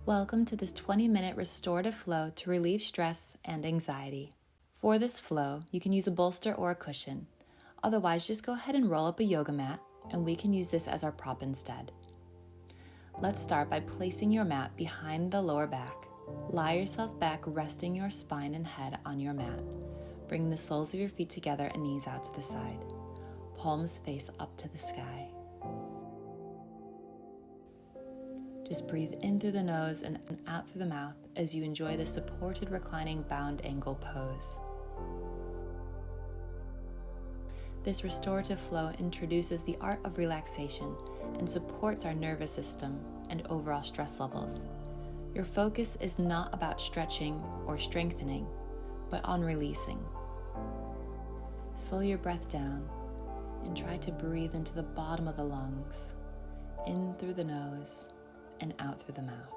Welcome to this 20-minute restorative flow to relieve stress and anxiety. For this flow, you can use a bolster or a cushion. Otherwise, just go ahead and roll up a yoga mat, and we can use this as our prop instead. Let's start by placing your mat behind the lower back. Lie yourself back, resting your spine and head on your mat. Bring the soles of your feet together and knees out to the side. Palms face up to the sky. Just breathe in through the nose and out through the mouth as you enjoy the supported reclining bound angle pose. This restorative flow introduces the art of relaxation and supports our nervous system and overall stress levels. Your focus is not about stretching or strengthening, but on releasing. Slow your breath down and try to breathe into the bottom of the lungs, in through the nose and out through the mouth.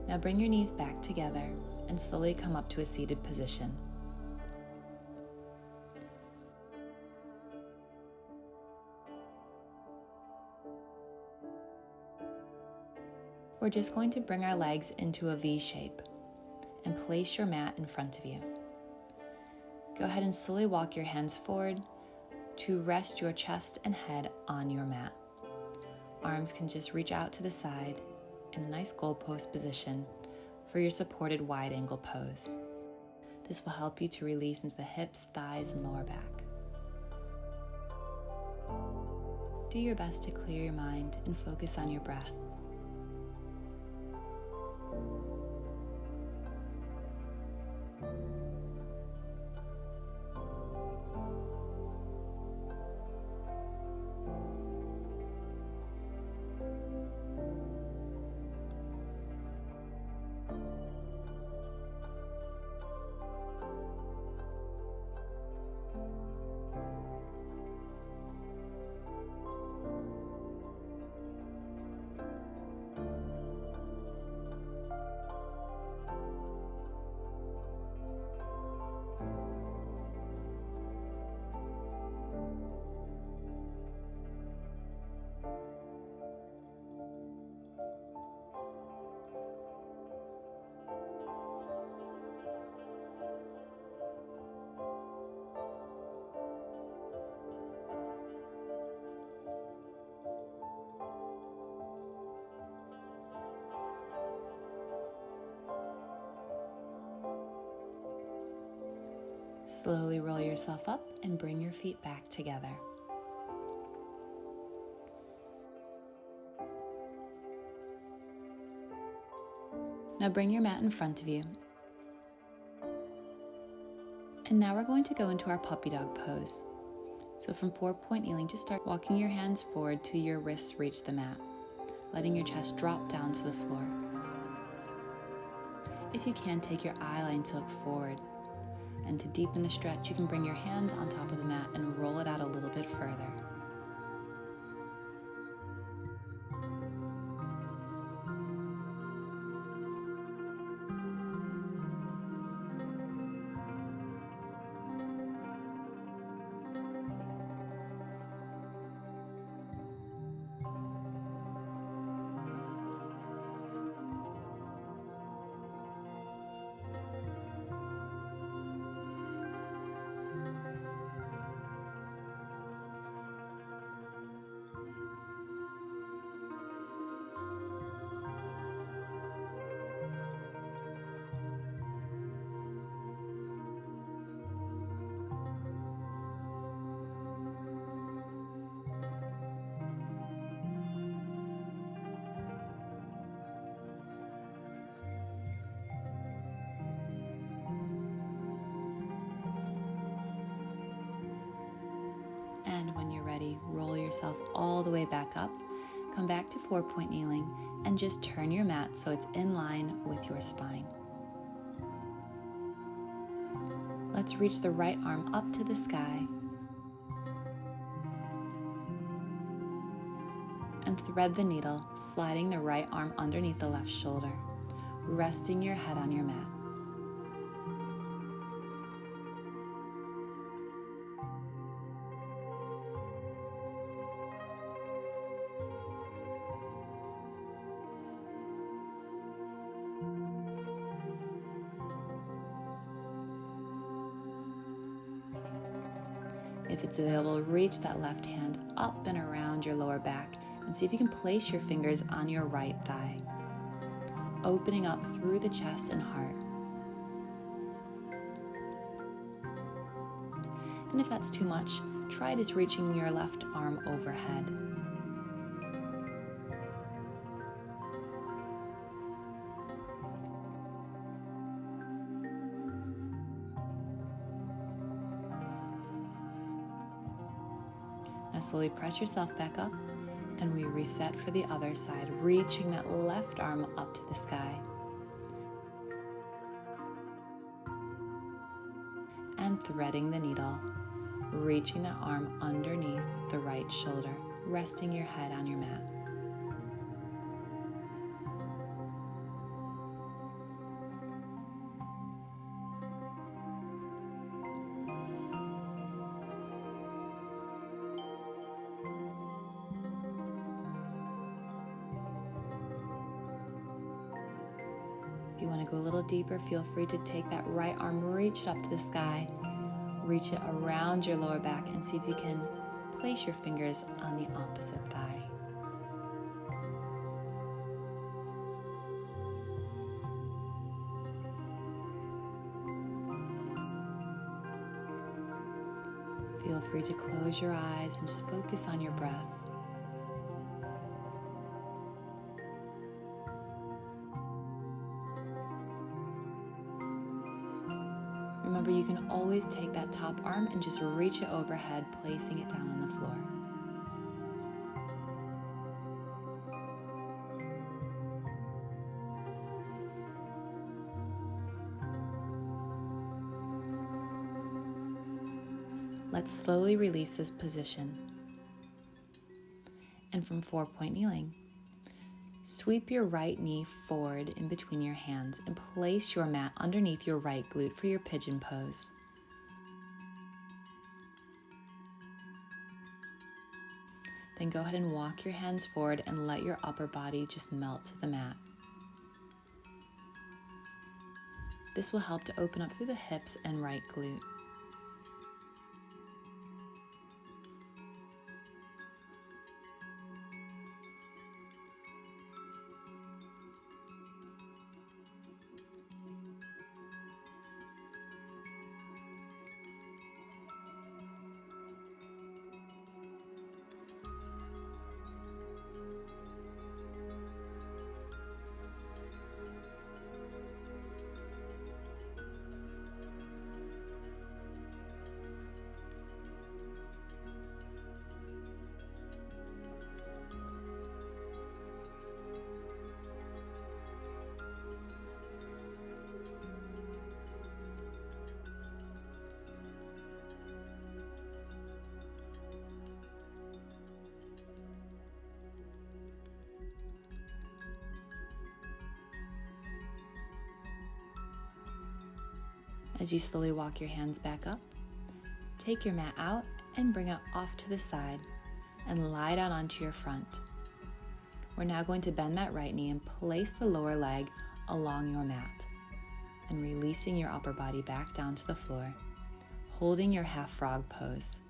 Now bring your knees back together and slowly come up to a seated position. We're just going to bring our legs into a V shape and place your mat in front of you. Go ahead and slowly walk your hands forward to rest your chest and head on your mat. Arms can just reach out to the side in a nice goalpost position for your supported wide angle pose. This will help you to release into the hips, thighs, and lower back. Do your best to clear your mind and focus on your breath. Slowly roll yourself up and bring your feet back together. Now bring your mat in front of you. And now we're going to go into our puppy dog pose. So from 4-point kneeling, just start walking your hands forward till your wrists reach the mat, letting your chest drop down to the floor. If you can, take your eye line to look forward. And to deepen the stretch, you can bring your hands on top of the mat and roll it out a little bit further. yourself all the way back up, come back to 4-point kneeling and just turn your mat so it's in line with your spine. Let's reach the right arm up to the sky and thread the needle, sliding the right arm underneath the left shoulder, resting your head on your mat. If it's available, reach that left hand up and around your lower back and see if you can place your fingers on your right thigh, opening up through the chest and heart. And if that's too much, try just reaching your left arm overhead. Now slowly press yourself back up, and we reset for the other side, reaching that left arm up to the sky. And threading the needle, reaching that arm underneath the right shoulder, resting your head on your mat. If you want to go a little deeper, feel free to take that right arm, reach it up to the sky, reach it around your lower back, and see if you can place your fingers on the opposite thigh. Feel free to close your eyes and just focus on your breath. Remember, you can always take that top arm and just reach it overhead, placing it down on the floor. Let's slowly release this position. And from 4-point kneeling, sweep your right knee forward in between your hands and place your mat underneath your right glute for your pigeon pose. Then go ahead and walk your hands forward and let your upper body just melt to the mat. This will help to open up through the hips and right glute. As you slowly walk your hands back up, take your mat out and bring it off to the side and lie down onto your front. We're now going to bend that right knee and place the lower leg along your mat and releasing your upper body back down to the floor, holding your half frog pose,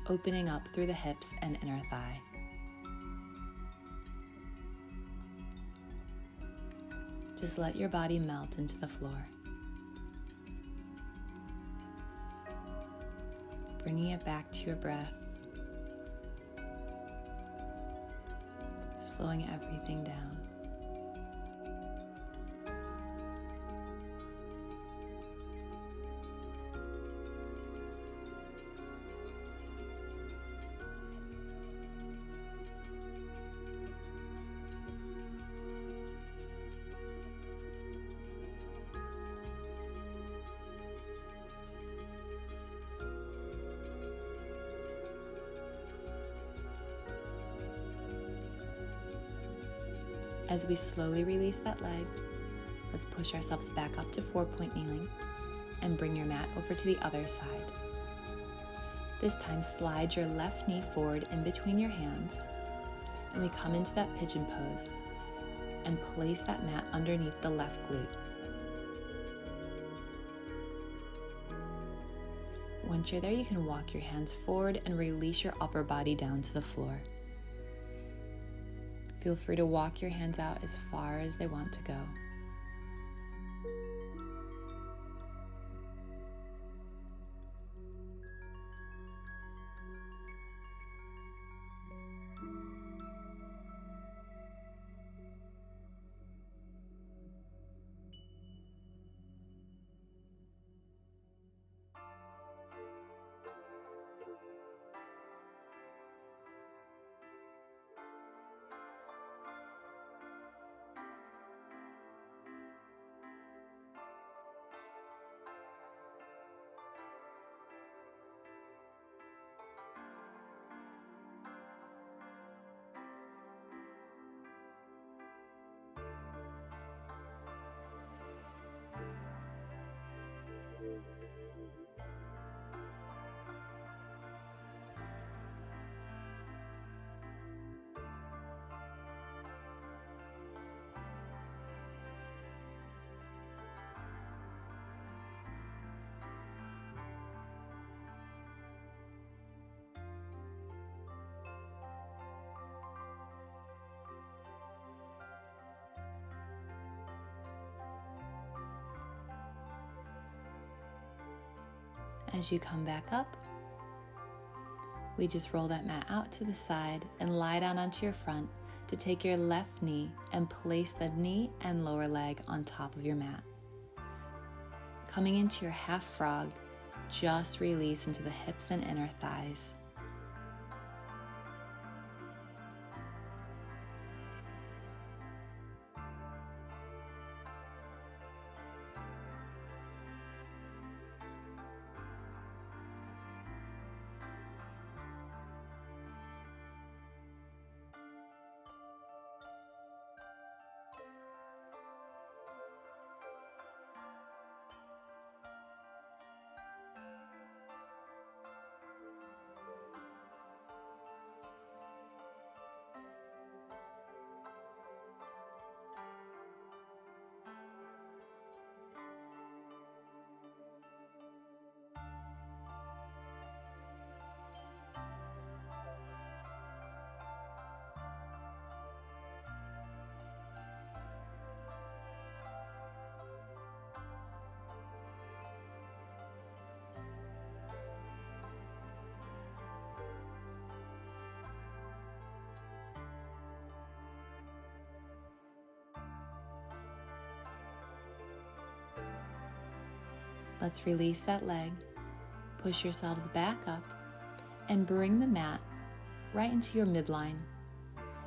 opening up through the hips and inner thigh. Just let your body melt into the floor. Bringing it back to your breath, slowing everything down. As we slowly release that leg, let's push ourselves back up to 4-point kneeling and bring your mat over to the other side. This time, slide your left knee forward in between your hands, and we come into that pigeon pose and place that mat underneath the left glute. Once you're there, you can walk your hands forward and release your upper body down to the floor. Feel free to walk your hands out as far as they want to go. As you come back up, we just roll that mat out to the side and lie down onto your front to take your left knee and place the knee and lower leg on top of your mat. Coming into your half frog, just release into the hips and inner thighs. Let's release that leg, push yourselves back up, and bring the mat right into your midline,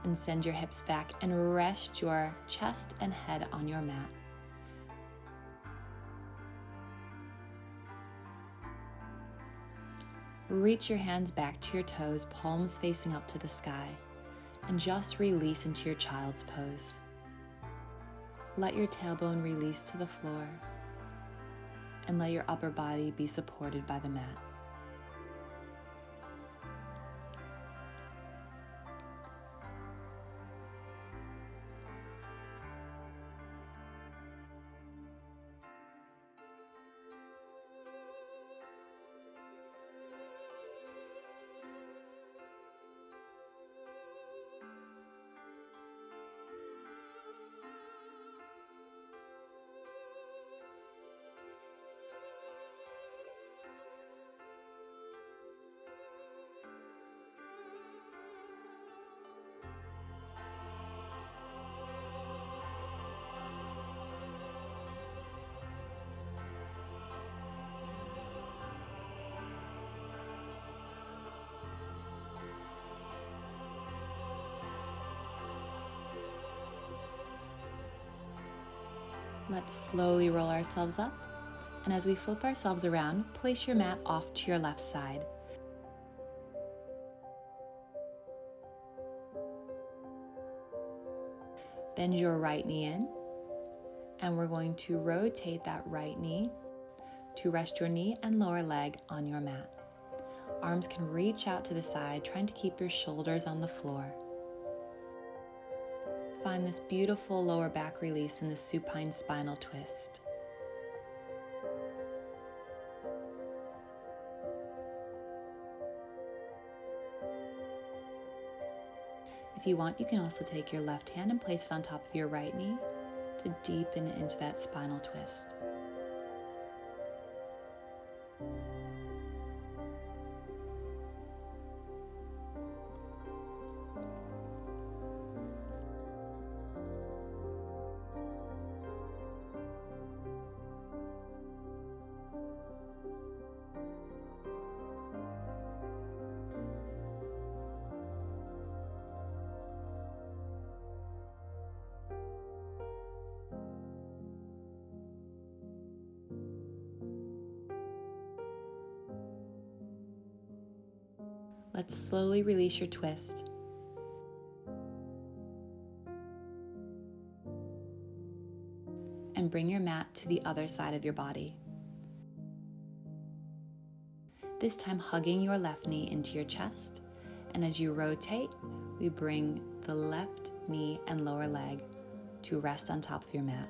and send your hips back and rest your chest and head on your mat. Reach your hands back to your toes, palms facing up to the sky, and just release into your child's pose. Let your tailbone release to the floor, and let your upper body be supported by the mat. Let's slowly roll ourselves up, and as we flip ourselves around, place your mat off to your left side. Bend your right knee in, and we're going to rotate that right knee to rest your knee and lower leg on your mat. Arms can reach out to the side, trying to keep your shoulders on the floor. Find this beautiful lower back release in the supine spinal twist. If you want, you can also take your left hand and place it on top of your right knee to deepen into that spinal twist. Let's slowly release your twist. And bring your mat to the other side of your body. This time hugging your left knee into your chest. And as you rotate, we bring the left knee and lower leg to rest on top of your mat.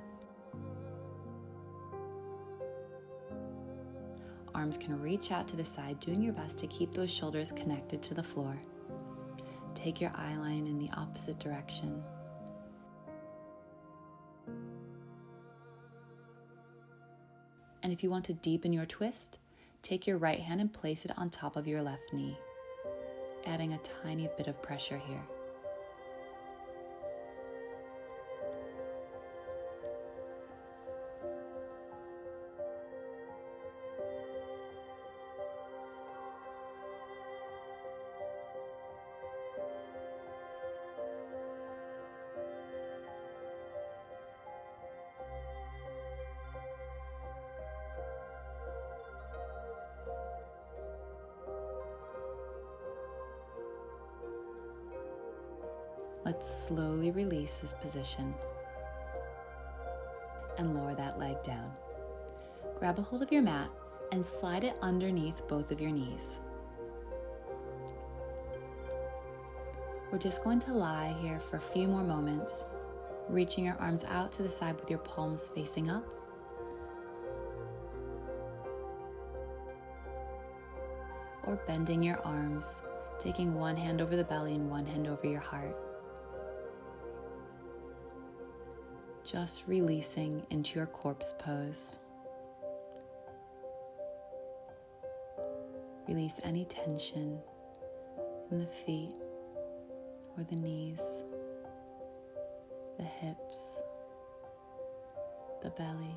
Arms can reach out to the side, doing your best to keep those shoulders connected to the floor. Take your eye line in the opposite direction. And if you want to deepen your twist, take your right hand and place it on top of your left knee, adding a tiny bit of pressure here. Let's slowly release this position and lower that leg down. Grab a hold of your mat and slide it underneath both of your knees. We're just going to lie here for a few more moments, reaching your arms out to the side with your palms facing up. Or bending your arms, taking one hand over the belly and one hand over your heart. Just releasing into your corpse pose. Release any tension in the feet or the knees, the hips, the belly,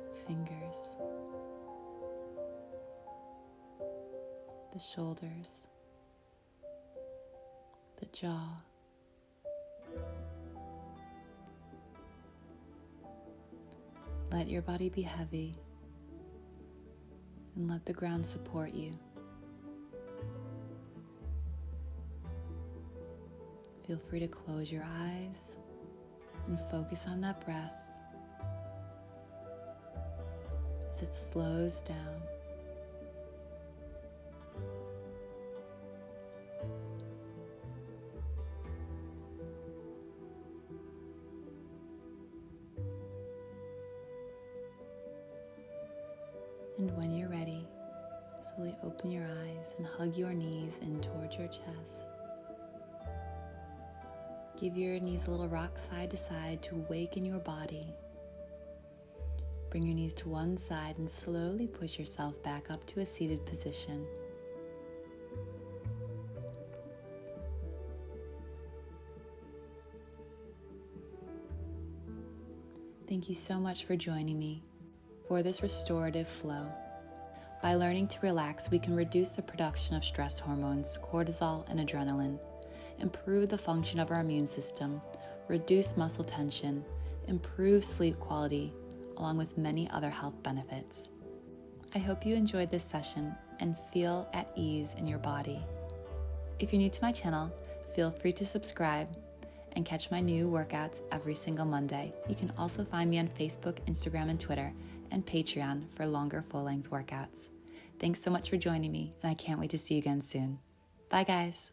the fingers, the shoulders, the jaw. Let your body be heavy and let the ground support you. Feel free to close your eyes and focus on that breath as it slows down. And when you're ready, slowly open your eyes and hug your knees in towards your chest. Give your knees a little rock side to side to awaken your body. Bring your knees to one side and slowly push yourself back up to a seated position. Thank you so much for joining me for this restorative flow. By learning to relax, we can reduce the production of stress hormones, cortisol, and adrenaline, improve the function of our immune system, reduce muscle tension, improve sleep quality, along with many other health benefits. I hope you enjoyed this session and feel at ease in your body. If you're new to my channel, feel free to subscribe and catch my new workouts every single Monday. You can also find me on Facebook, Instagram, and Twitter, and Patreon for longer full-length workouts. Thanks so much for joining me, and I can't wait to see you again soon. Bye, guys.